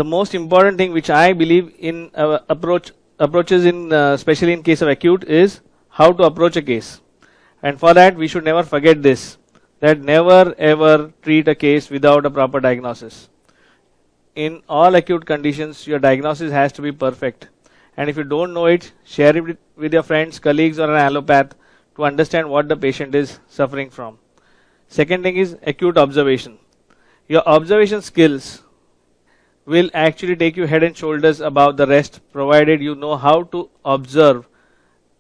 the most important thing which I believe in approaches in especially in case of acute is how to approach a case. And for that we should never forget this, that never ever treat a case without a proper diagnosis. In all acute conditions, your diagnosis has to be perfect. And if you don't know it, share it with your friends, colleagues, or an allopath to understand what the patient is suffering from. Second thing is acute observation. Your observation skills will actually take you head and shoulders above the rest, provided you know how to observe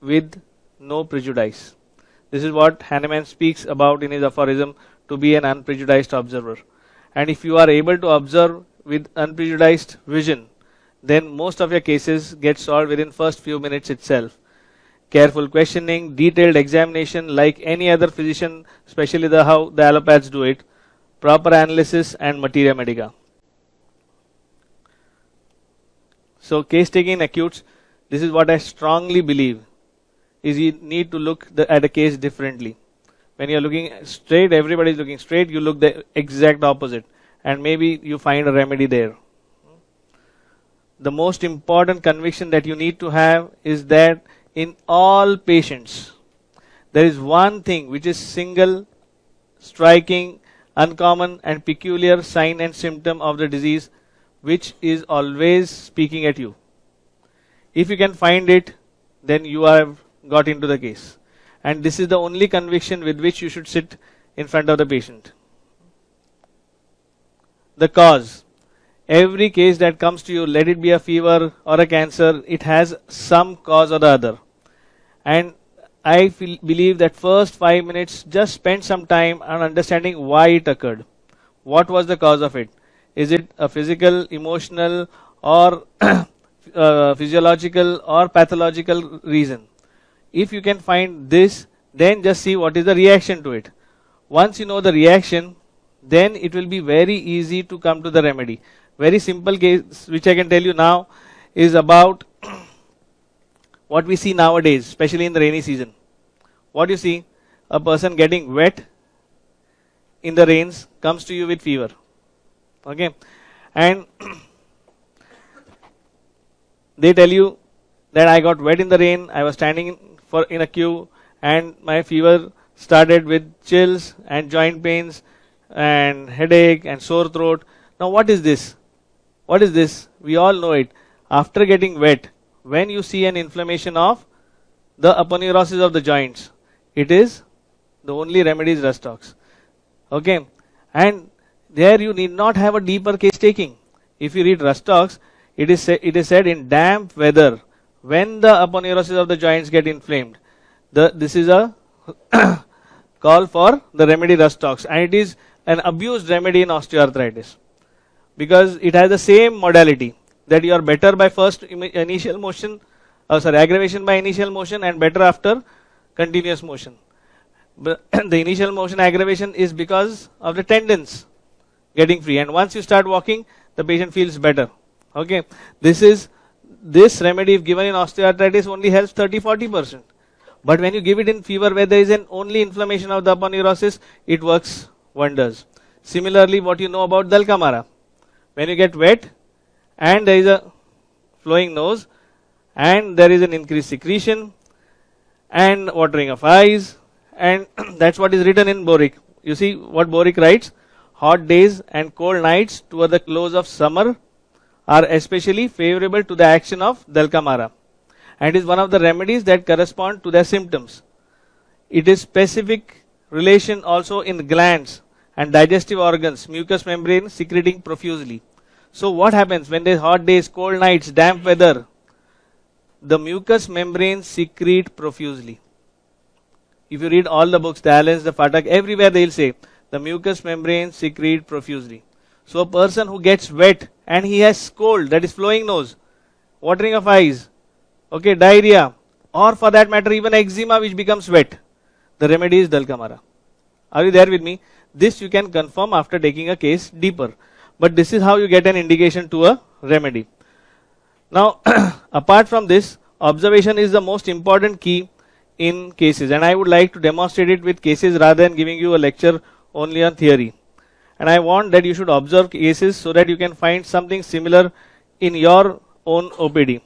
with no prejudice. This is what Hahnemann speaks about in his aphorism, to be an unprejudiced observer. And if you are able to observe with unprejudiced vision, then most of your cases get solved within first few minutes itself. Careful questioning, detailed examination like any other physician, especially how the allopaths do it, proper analysis and materia medica. So case taking in acutes, this is what I strongly believe, is you need to look at a case differently. When you are looking straight, everybody is looking straight, you look the exact opposite, and maybe you find a remedy there. The most important conviction that you need to have is that in all patients, there is one thing which is single, striking, uncommon and peculiar sign and symptom of the disease, which is always speaking at you. If you can find it, then you have got into the case. And this is the only conviction with which you should sit in front of the patient. The cause. Every case that comes to you, let it be a fever or a cancer, it has some cause or the other. And I believe that first 5 minutes, just spend some time on understanding why it occurred. What was the cause of it? Is it a physical, emotional, or physiological or pathological reason? If you can find this, then just see what is the reaction to it. Once you know the reaction, then it will be very easy to come to the remedy. Very simple case which I can tell you now is about what we see nowadays, especially in the rainy season. What you see, a person getting wet in the rains comes to you with fever. Okay, and they tell you that I got wet in the rain, I was standing in a queue, and my fever started with chills and joint pains and headache and sore throat. Now what is this? What is this? We all know it. After getting wet, when you see an inflammation of the aponeurosis of the joints, it is the only remedy is Rustox. Okay, and there you need not have a deeper case taking. If you read Rustox, it is said in damp weather, when the aponeurosis of the joints get inflamed, this is a call for the remedy Rustox, and it is an abused remedy in osteoarthritis because it has the same modality, that you are better by first initial motion, aggravation by initial motion and better after continuous motion. But the initial motion aggravation is because of the tendons getting free, and once you start walking, the patient feels better. Okay, this remedy if given in osteoarthritis only helps 30-40%. But when you give it in fever where there is an only inflammation of the aponeurosis, it works wonders. Similarly, what you know about Dhalkamara, when you get wet and there is a flowing nose and there is an increased secretion and watering of eyes, and that's what is written in Boric. You see what Boric writes: hot days and cold nights toward the close of summer are especially favorable to the action of Dhalkamara, and is one of the remedies that correspond to their symptoms. It is specific relation also in glands and digestive organs, mucous membrane secreting profusely. So what happens when there is hot days, cold nights, damp weather? The mucous membranes secrete profusely. If you read all the books, the Allens, the Phatak, everywhere they will say the mucous membranes secrete profusely. So a person who gets wet and he has cold, that is flowing nose, watering of eyes, okay, diarrhea, or for that matter even eczema which becomes wet, the remedy is Dhalkamara. Are you there with me? This you can confirm after taking a case deeper. But this is how you get an indication to a remedy. Now, apart from this, observation is the most important key in cases, and I would like to demonstrate it with cases rather than giving you a lecture only on theory. and I want that you should observe cases so that you can find something similar in your own OPD.